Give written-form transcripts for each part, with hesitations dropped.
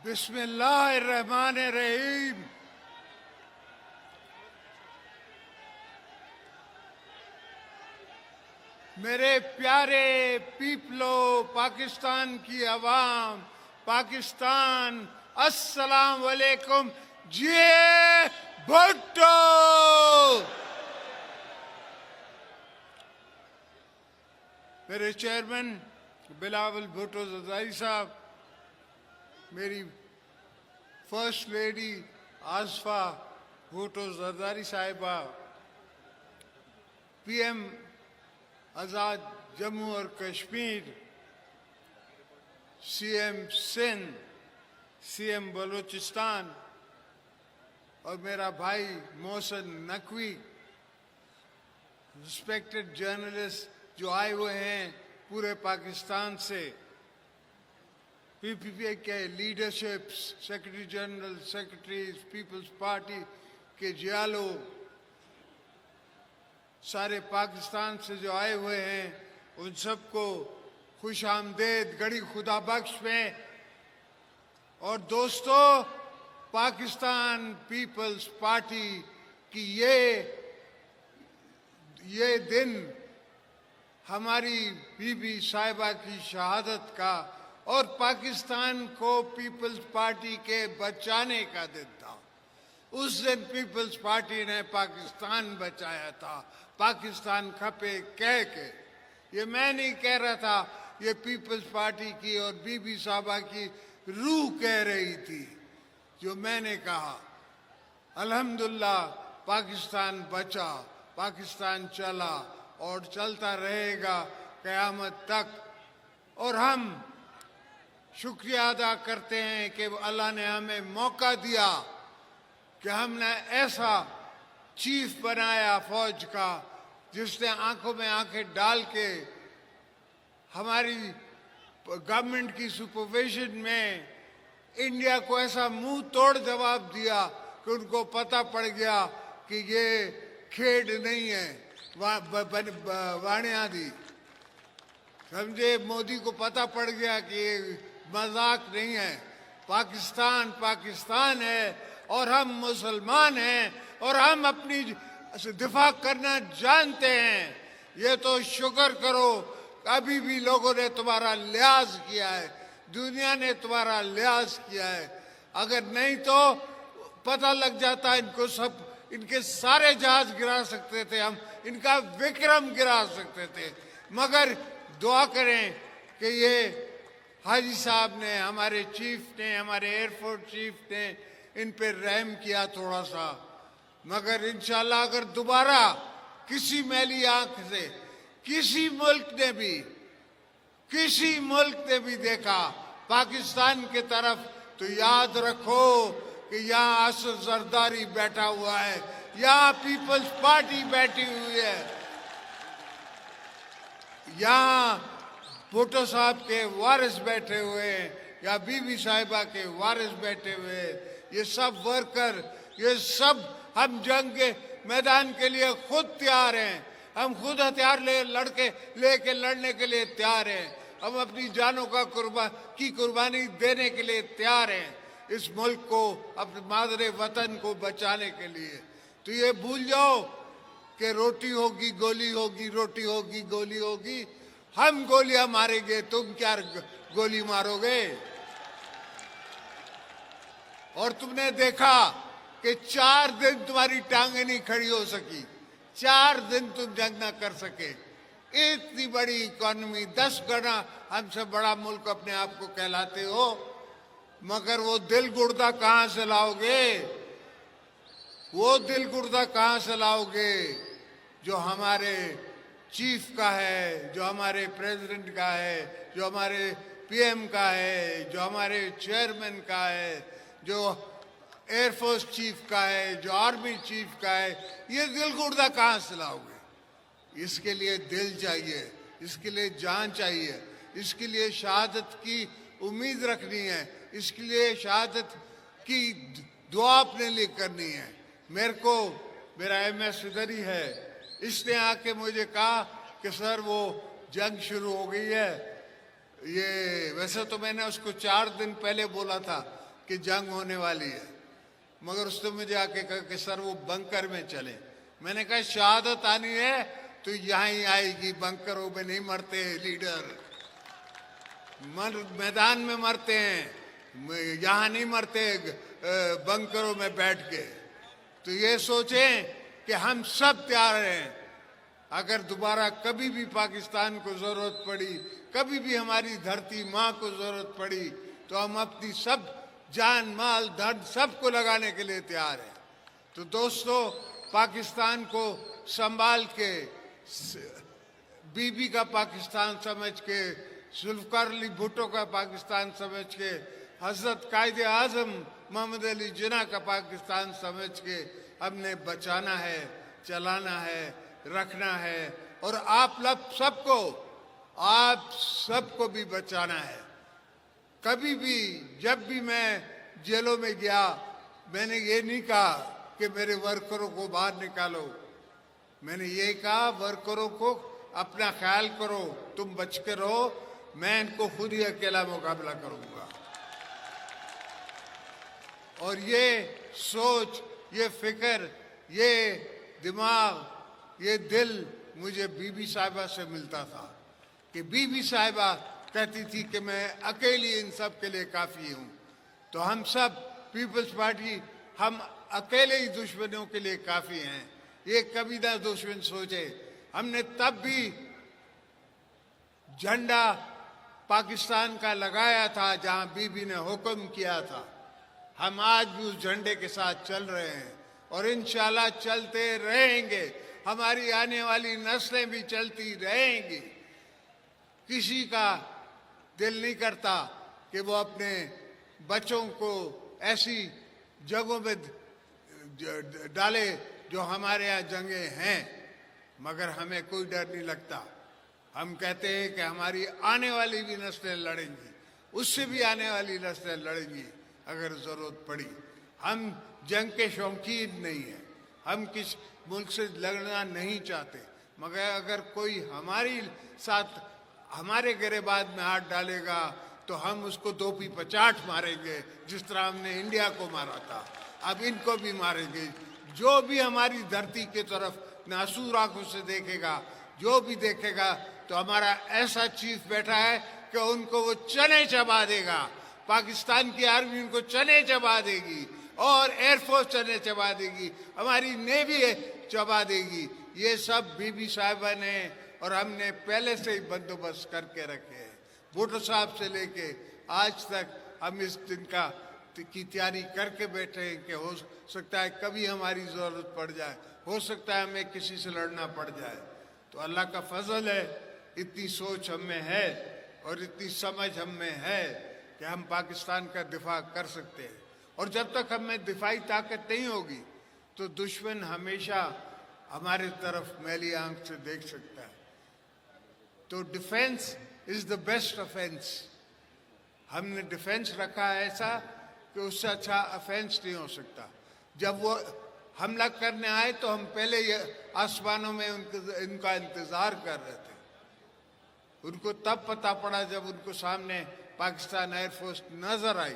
बिस्मिल्लाहिर्रहमानिर्रहीम। मेरे प्यारे पीपलो, पाकिस्तान की आवाम, पाकिस्तान, अस्सलाम वालेकुम। जिए भुट्टो। मेरे चेयरमैन बिलावल भुट्टो ज़रदारी साहब, मेरी फर्स्ट लेडी आसफा भुट्टो ज़रदारी साहिबा, पीएम आज़ाद जम्मू और कश्मीर, सीएम सिंध, सीएम बलूचिस्तान और मेरा भाई मोहसिन नकवी, रिस्पेक्टेड जर्नलिस्ट जो आए हुए हैं पूरे पाकिस्तान से, पीपीपी के leadership, secretary general, secretaries, Peoples Party के जियालो, सारे पाकिस्तान से जो आए हुए हैं उन सबको खुश आमदेद गड़ी खुदा बख्श में। और दोस्तों, पाकिस्तान पीपल्स पार्टी की ये दिन हमारी बीबी साहिबा की शहादत का और पाकिस्तान को पीपल्स पार्टी के बचाने का दिन था। उस दिन पीपल्स पार्टी ने पाकिस्तान बचाया था, पाकिस्तान खपे कह के। ये मैं नहीं कह रहा था, ये पीपल्स पार्टी की और बीबी साहिबा की रूह कह रही थी जो मैंने कहा। अल्हम्दुलिल्लाह पाकिस्तान बचा, पाकिस्तान चला और चलता रहेगा क़यामत तक। और हम शुक्रिया अदा करते हैं कि अल्लाह ने हमें मौका दिया कि हमने ऐसा चीफ बनाया फौज का जिसने आंखों में आंखें डाल के हमारी गवर्नमेंट की सुपरविजन में इंडिया को ऐसा मुंह तोड़ जवाब दिया कि उनको पता पड़ गया कि ये खेड नहीं है, वाणिया दी समझे। मोदी को पता पड़ गया कि ये मजाक नहीं है। पाकिस्तान पाकिस्तान है और हम मुसलमान हैं और हम अपनी दिफा करना जानते हैं। ये तो शुक्र करो, अभी भी लोगों ने तुम्हारा लिहाज किया है, दुनिया ने तुम्हारा लिहाज किया है। अगर नहीं तो पता लग जाता इनको सब, इनके सारे जहाज गिरा सकते थे हम, इनका विक्रम गिरा सकते थे। मगर दुआ करें कि ये हाजी साहब ने, हमारे चीफ ने, हमारे एयरफोर्स चीफ ने इन पे रहम किया थोड़ा सा। मगर इंशाल्लाह अगर दोबारा किसी मैली आंख से किसी मुल्क ने भी देखा पाकिस्तान के तरफ, तो याद रखो कि यहाँ असद जरदारी बैठा हुआ है, यहाँ पीपल्स पार्टी बैठी हुई है, यहाँ भुट्टो साहब के वारिस बैठे हुए हैं, या बीबी साहिबा के वारिस बैठे हुए हैं। ये सब वर्कर, ये सब हम जंग के मैदान के लिए खुद तैयार हैं। हम खुद हथियार लेके लड़ने के लिए तैयार हैं। हम अपनी जानों का कुर्बानी देने के लिए तैयार हैं इस मुल्क को, अपने मादरे वतन को बचाने के लिए। तो ये भूल जाओ कि रोटी होगी गोली होगी, रोटी होगी गोली होगी। हम गोलियां मारेंगे, तुम क्या गोली मारोगे? और तुमने देखा कि 4 दिन तुम्हारी टांगे नहीं खड़ी हो सकी, 4 दिन तुम जंग ना कर सके। इतनी बड़ी इकोनॉमी, 10 गुना हमसे बड़ा मुल्क अपने आप को कहलाते हो, मगर वो दिल गुर्दा कहाँ से लाओगे? वो दिल गुर्दा कहाँ से लाओगे जो हमारे चीफ का है, जो हमारे प्रेसिडेंट का है, जो हमारे पीएम का है, जो हमारे चेयरमैन का है, जो एयरफोर्स चीफ का है, जो आर्मी चीफ का है? ये दिल गुर्दा कहाँ से लाओगे? इसके लिए दिल चाहिए, इसके लिए जान चाहिए, इसके लिए शहादत की उम्मीद रखनी है, इसके लिए शहादत की दुआ अपने लिए करनी है। मेरा MS इधर ही है, इसने आके मुझे कहा कि सर वो जंग शुरू हो गई है। ये वैसे तो मैंने उसको 4 दिन पहले बोला था कि जंग होने वाली है, मगर उसने मुझे आके कहा कि सर वो बंकर में चले। मैंने कहा शहादत आनी है तो यहाँ ही आएगी, बंकरों में नहीं मरते लीडर, मैदान में मरते हैं, यहाँ नहीं मरते बंकरों में बैठ के। तो ये सोचें कि हम सब तैयार हैं, अगर दोबारा कभी भी पाकिस्तान को जरूरत पड़ी, कभी भी हमारी धरती माँ को जरूरत पड़ी, तो हम अपनी सब जान माल धन सबको लगाने के लिए तैयार हैं। तो दोस्तों, पाकिस्तान को संभाल के, बीबी का पाकिस्तान समझ के, जुल्फ़िकार अली भुट्टो का पाकिस्तान समझ के, हजरत कायदे आज़म मोहम्मद अली जिन्ना का पाकिस्तान समझ के हमने बचाना है, चलाना है, रखना है, और आप सबको भी बचाना है। कभी भी जब भी मैं जेलों में गया, मैंने ये नहीं कहा कि मेरे वर्करों को बाहर निकालो, मैंने ये कहा वर्करों को अपना ख्याल करो, तुम बच के रहो, मैं इनको खुद ही अकेला मुकाबला करूंगा। और ये सोच, ये फिक्र, ये दिमाग, ये दिल मुझे बीबी साहिबा से मिलता था कि बीबी साहिबा कहती थी कि मैं अकेली इन सब के लिए काफ़ी हूँ। तो हम सब पीपल्स पार्टी, हम अकेले ही दुश्मनों के लिए काफ़ी हैं, ये कभी ना दुश्मन सोचे। हमने तब भी झंडा पाकिस्तान का लगाया था जहाँ बीबी ने हुक्म किया था। हम आज भी उस झंडे के साथ चल रहे हैं और इंशाल्लाह चलते रहेंगे, हमारी आने वाली नस्लें भी चलती रहेंगी। किसी का दिल नहीं करता कि वो अपने बच्चों को ऐसी जगहों में डाले जो हमारे यहाँ जंगें हैं, मगर हमें कोई डर नहीं लगता। हम कहते हैं कि हमारी आने वाली भी नस्लें लड़ेंगी, उससे भी आने वाली नस्लें लड़ेंगी अगर ज़रूरत पड़ी। हम जंग के शौकीन नहीं हैं, हम किस मुल्क से लड़ना नहीं चाहते, मगर अगर कोई हमारी साथ हमारे गिरेबान में हाथ डालेगा तो हम उसको दो पी पचाट मारेंगे, जिस तरह हमने इंडिया को मारा था, अब इनको भी मारेंगे। जो भी हमारी धरती की तरफ नासूर आंखों से देखेगा, जो भी देखेगा, तो हमारा ऐसा चीफ बैठा है कि उनको वो चने चबा देगा। पाकिस्तान की आर्मी उनको चने चबा देगी और एयरफोर्स चने चबा देगी, हमारी नेवी चबा देगी। ये सब बीबी साहिबा ने और हमने पहले से ही बंदोबस्त करके रखे हैं। भुट्टो साहब से लेके आज तक हम इस दिन की तैयारी करके बैठे हैं कि हो सकता है कभी हमारी ज़रूरत पड़ जाए, हो सकता है हमें किसी से लड़ना पड़ जाए। तो अल्लाह का फजल है, इतनी सोच हम में है और इतनी समझ हम में है कि हम पाकिस्तान का दिफा कर सकते हैं। और जब तक हमें दिफाई ताकत नहीं होगी तो दुश्मन हमेशा हमारे तरफ मैली आंख से देख सकता है। तो defence is the best offence. हमने डिफेंस रखा है ऐसा कि उससे अच्छा ऑफेंस नहीं हो सकता। जब वो हमला करने आए तो हम पहले आसमानों में इनका इंतजार कर रहे थे। उनको तब पता पड़ा जब उनको सामने पाकिस्तान एयरफोर्स नजर आई,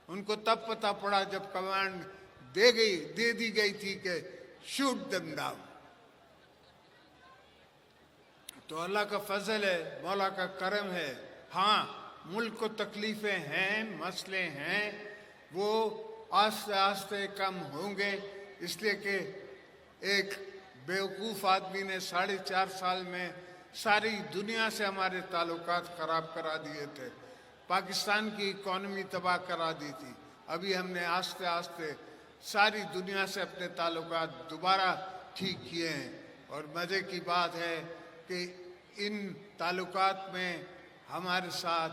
उनको तब पता पड़ा जब कमांड दे दी गई थी कि शूट देम डाउन। तो अल्लाह का फजल है, मौला का करम है। हाँ, मुल्क को तकलीफें हैं, मसले हैं, वो आस्ते आस्ते कम होंगे, इसलिए कि एक बेवकूफ़ आदमी ने 4.5 साल में सारी दुनिया से हमारे ताल्लुकात ख़राब करा दिए थे, पाकिस्तान की इकॉनमी तबाह करा दी थी। अभी हमने आस्ते आस्ते सारी दुनिया से अपने ताल्लुकात दोबारा ठीक किए हैं। और मज़े की बात है कि इन ताल्लुकात में हमारे साथ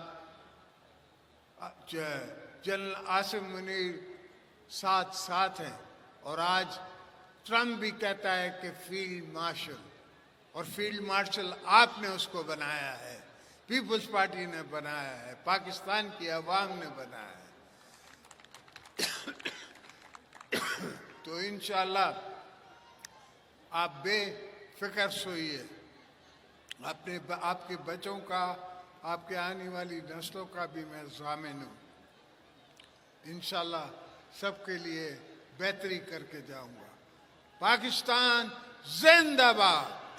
जनरल आसिम मुनीर साथ हैं, और आज ट्रम्प भी कहता है कि फील्ड मार्शल, और फील्ड मार्शल आपने उसको बनाया है, पीपल्स पार्टी ने बनाया है, पाकिस्तान की अवाम ने बनाया है। तो इंशाल्लाह आप बेफिक्र सोइए, आपके बच्चों का, आपके आने वाली नस्लों का भी मैं ज़ामिन हूँ। इंशाल्लाह सबके लिए बेहतरी करके जाऊंगा। पाकिस्तान जिंदाबाद।